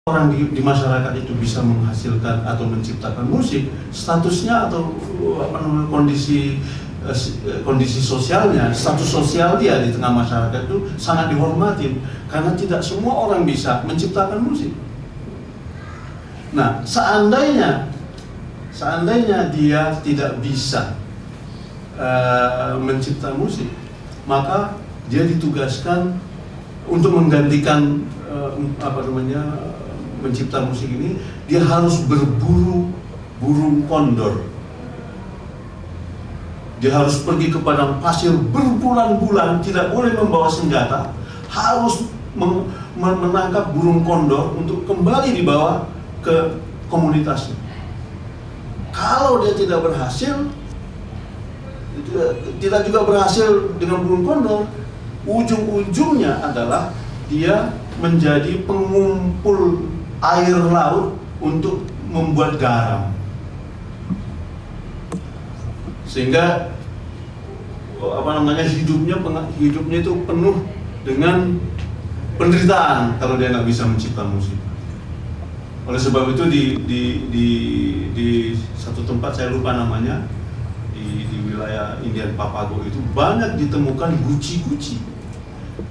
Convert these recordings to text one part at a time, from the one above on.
orang di masyarakat itu bisa menghasilkan atau menciptakan musik, statusnya atau kondisi sosialnya, status sosial dia di tengah masyarakat itu sangat dihormati, karena tidak semua orang bisa menciptakan musik. Nah, seandainya dia tidak bisa mencipta musik, maka dia ditugaskan untuk menggantikan mencipta musik ini. Dia harus berburu burung kondor. Dia harus pergi ke padang pasir berbulan-bulan, tidak boleh membawa senjata, harus menangkap burung kondor untuk kembali dibawa ke komunitasnya. Kalau dia tidak berhasil, tidak juga berhasil dengan burung kondor, ujung-ujungnya adalah dia menjadi pengumpul air laut untuk membuat garam. Sehingga hidupnya itu penuh dengan penderitaan kalau dia nggak bisa mencipta musik. Oleh sebab itu di satu tempat, saya lupa namanya, di wilayah Indian Papago itu banyak ditemukan guci-guci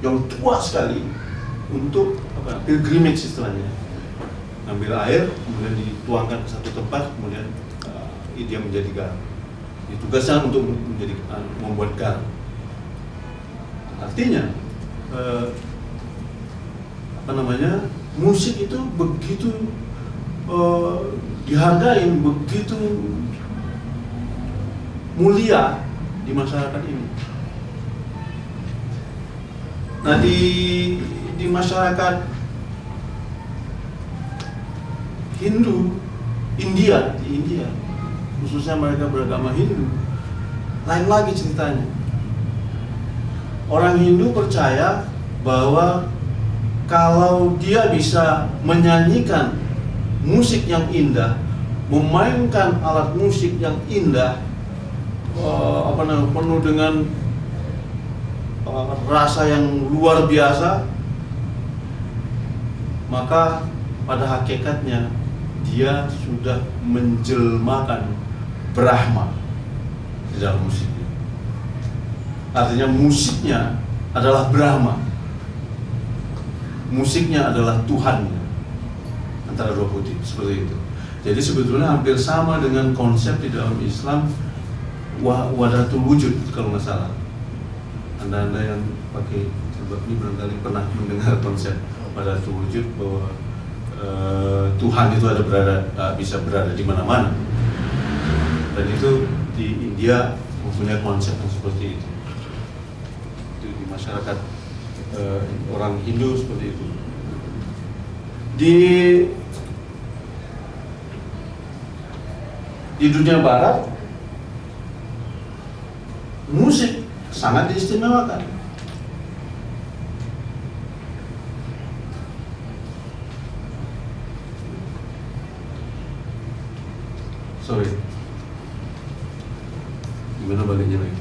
yang tua sekali untuk pilgrimage istilahnya. Ambil air, kemudian dituangkan ke satu tempat, kemudian dia menjadi garam. Tugasnya untuk membuat garam. Artinya musik itu begitu dihargai, begitu mulia di masyarakat ini. Nah, di masyarakat Hindu, di India, khususnya mereka beragama Hindu, lain lagi ceritanya. Orang Hindu percaya bahwa kalau dia bisa menyanyikan musik yang indah, memainkan alat musik yang indah, penuh dengan rasa yang luar biasa, maka pada hakikatnya dia sudah menjelmakan Brahma di dalam musiknya. Artinya musiknya adalah Brahma, musiknya adalah Tuhannya, antara dua kutip seperti itu. Jadi sebetulnya hampir sama dengan konsep di dalam Islam wahdatul wujud, kalau nggak salah. Anda yang pakai sebab ini barangkali pernah mendengar konsep wahdatul wujud, bahwa Tuhan itu bisa berada di mana-mana. Dan itu di India mempunyai konsep yang seperti itu. Itu di masyarakat orang Hindu seperti itu. Di dunia barat, musik sangat diistimewakan. Sorry, gimana baliknya lagi?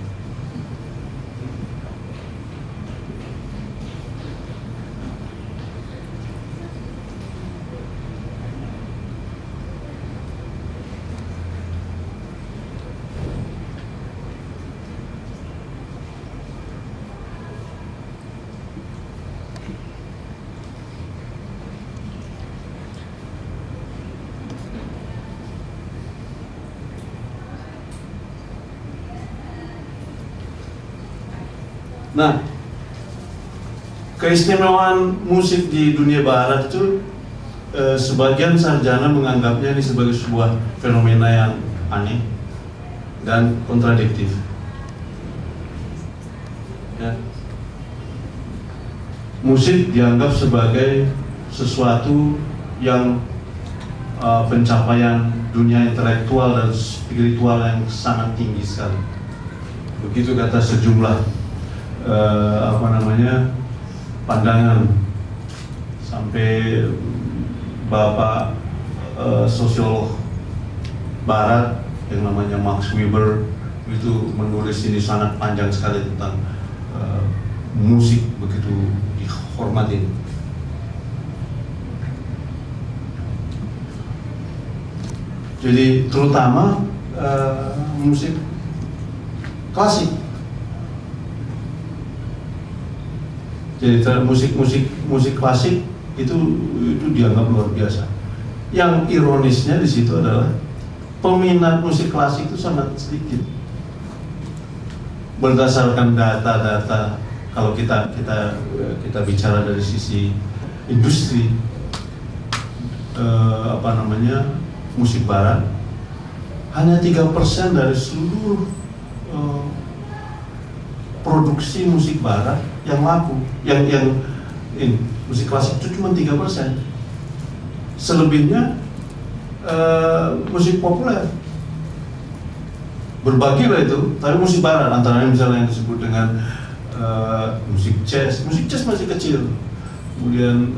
Nah, keistimewaan musik di dunia barat itu sebagian sarjana menganggapnya ini sebagai sebuah fenomena yang aneh dan kontradiktif. Ya. Musik dianggap sebagai sesuatu yang pencapaian dunia intelektual dan spiritual yang sangat tinggi sekali. Begitu kata sejumlah pandangan, sampai Bapak sosiolog Barat yang namanya Max Weber itu menulis ini sangat panjang sekali tentang musik begitu dihormati. Jadi terutama musik klasik. Jadi musik klasik itu dianggap luar biasa. Yang ironisnya di situ adalah peminat musik klasik itu sangat sedikit. Berdasarkan data-data, kalau kita bicara dari sisi industri musik barat, hanya 3% dari seluruh produksi musik barat yang laku, yang musik klasik itu cuma 3%. Selebihnya musik populer. Berbagi lah itu, tapi musik barat, antaranya misalnya yang disebut dengan musik jazz masih kecil. Kemudian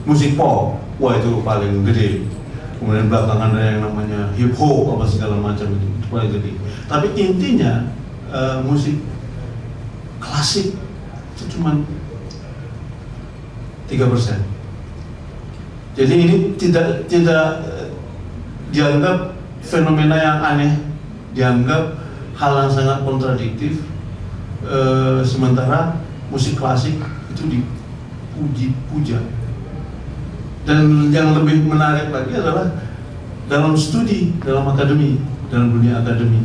musik pop, wah itu paling gede. Kemudian belakangan ada yang namanya hip hop apa segala macam itu paling gede. Tapi intinya musik klasik itu cuma 3%. Jadi ini tidak dianggap fenomena yang aneh, dianggap hal yang sangat kontradiktif. Sementara musik klasik itu dipuji-puja. Dan yang lebih menarik lagi adalah dalam studi, dalam dunia akademi,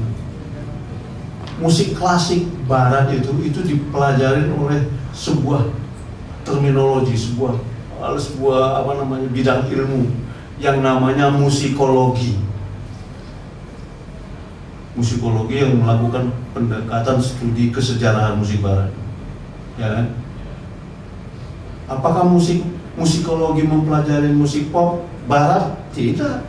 musik klasik barat itu dipelajari oleh sebuah terminologi, sebuah bidang ilmu yang namanya musikologi. Musikologi yang melakukan pendekatan studi kesejarahan musik barat, ya kan? Apakah musikologi mempelajari musik pop barat? Tidak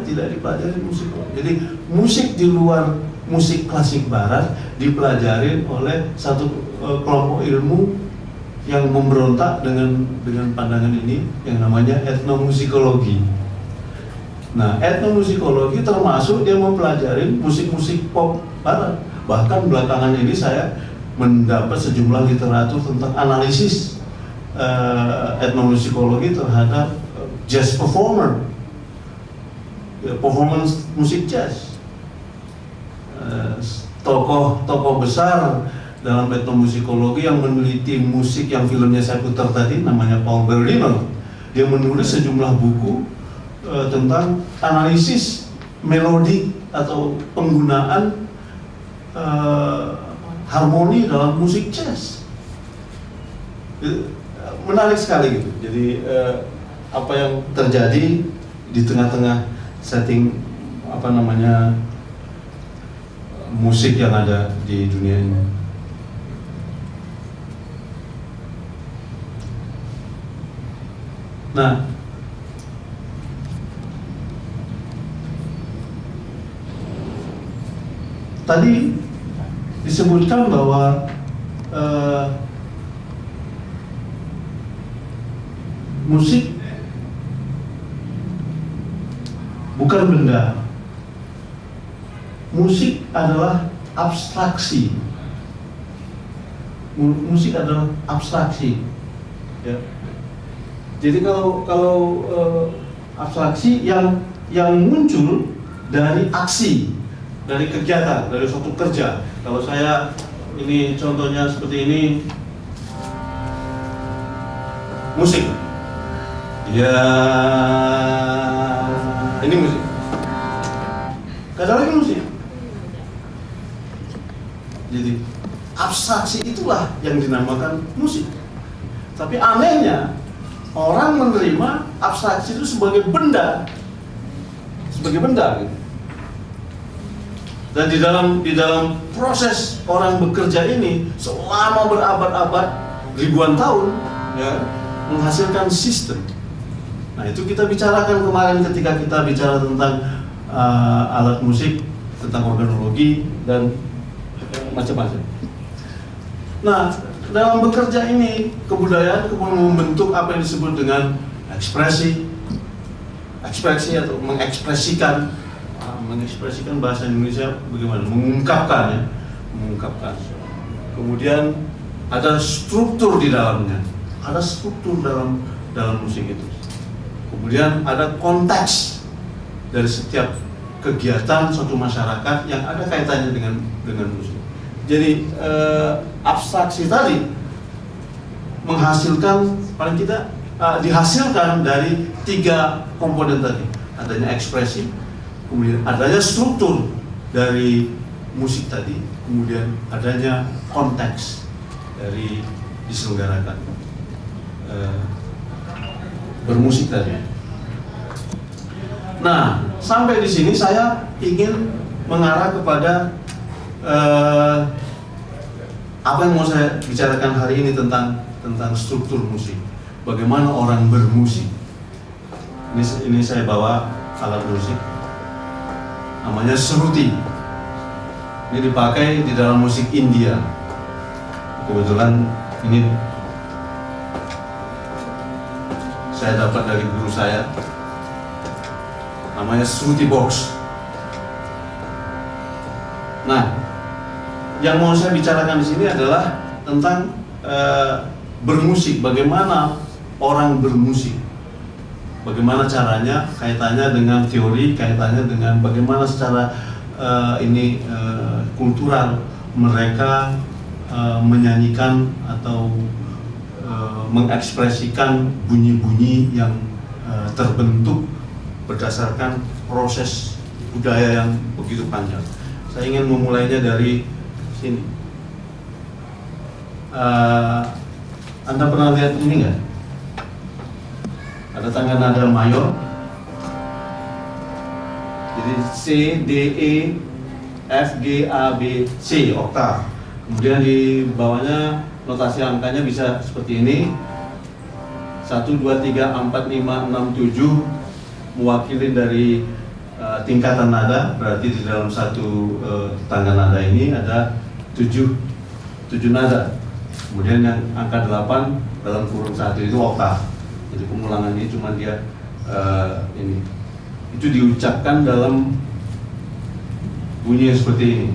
dipelajari musik pop. Jadi musik di luar musik klasik barat dipelajari oleh satu kelompok ilmu yang memberontak dengan pandangan ini yang namanya etnomusikologi. Nah, etnomusikologi termasuk dia mempelajari musik-musik pop barat. Bahkan belakangan ini saya mendapat sejumlah literatur tentang analisis etnomusikologi terhadap jazz performer, performance musik jazz. Tokoh besar dalam etnomusikologi yang meneliti musik yang filmnya saya putar tadi namanya Paul Berdino. Dia menulis sejumlah buku tentang analisis melodi atau penggunaan harmoni dalam musik jazz. Menarik sekali gitu. Jadi apa yang terjadi di tengah-tengah setting musik yang ada di dunia ini. Nah, tadi disebutkan bahwa musik bukan benda. Musik adalah abstraksi. Musik adalah abstraksi. Ya. Jadi kalau abstraksi yang muncul dari aksi, dari kegiatan, dari suatu kerja. Kalau saya ini contohnya seperti ini, musik. Ya, ini musik. Kadang lagi musik. Jadi abstraksi itulah yang dinamakan musik. Tapi anehnya orang menerima abstraksi itu sebagai benda, gitu. Dan di dalam proses orang bekerja ini selama berabad-abad, ribuan tahun, ya, menghasilkan sistem. Nah, itu kita bicarakan kemarin ketika kita bicara tentang alat musik, tentang organologi dan macam-macam. Nah, dalam bekerja ini kebudayaan kemudian membentuk apa yang disebut dengan ekspresi atau mengekspresikan bahasa Indonesia bagaimana? Mengungkapkan. Kemudian ada struktur di dalamnya, ada struktur dalam musik itu. Kemudian ada konteks dari setiap kegiatan suatu masyarakat yang ada kaitannya dengan musik. Jadi abstraksi tadi menghasilkan, paling tidak dihasilkan dari 3 komponen tadi. Adanya ekspresi, kemudian adanya struktur dari musik tadi, kemudian adanya konteks dari diselenggarakan bermusik tadi. Nah, sampai di sini saya ingin mengarah kepada apa yang mau saya bicarakan hari ini tentang struktur musik. Bagaimana orang bermusik. Ini saya bawa alat musik, namanya shruti. Ini dipakai di dalam musik India. Kebetulan ini saya dapat dari guru saya, namanya shruti box. Nah, yang mau saya bicarakan di sini adalah tentang bermusik. Bagaimana orang bermusik? Bagaimana caranya? Kaitannya dengan teori, kaitannya dengan bagaimana secara kultural mereka menyanyikan atau mengekspresikan bunyi-bunyi yang terbentuk berdasarkan proses budaya yang begitu panjang. Saya ingin memulainya dari sini. Anda pernah lihat ini nggak? Ada tangga nada mayor. Jadi C, D, E, F, G, A, B, C, oktav. Kemudian di bawahnya notasi angkanya bisa seperti ini. 1, 2, 3, 4, 5, 6, 7 mewakili dari tingkatan nada. Berarti di dalam satu tangga nada ini ada 7 nada. Kemudian yang angka 8 dalam kurung 1 itu oktav. Jadi pengulangan ini cuma dia ini. Itu diucapkan dalam bunyi yang seperti ini.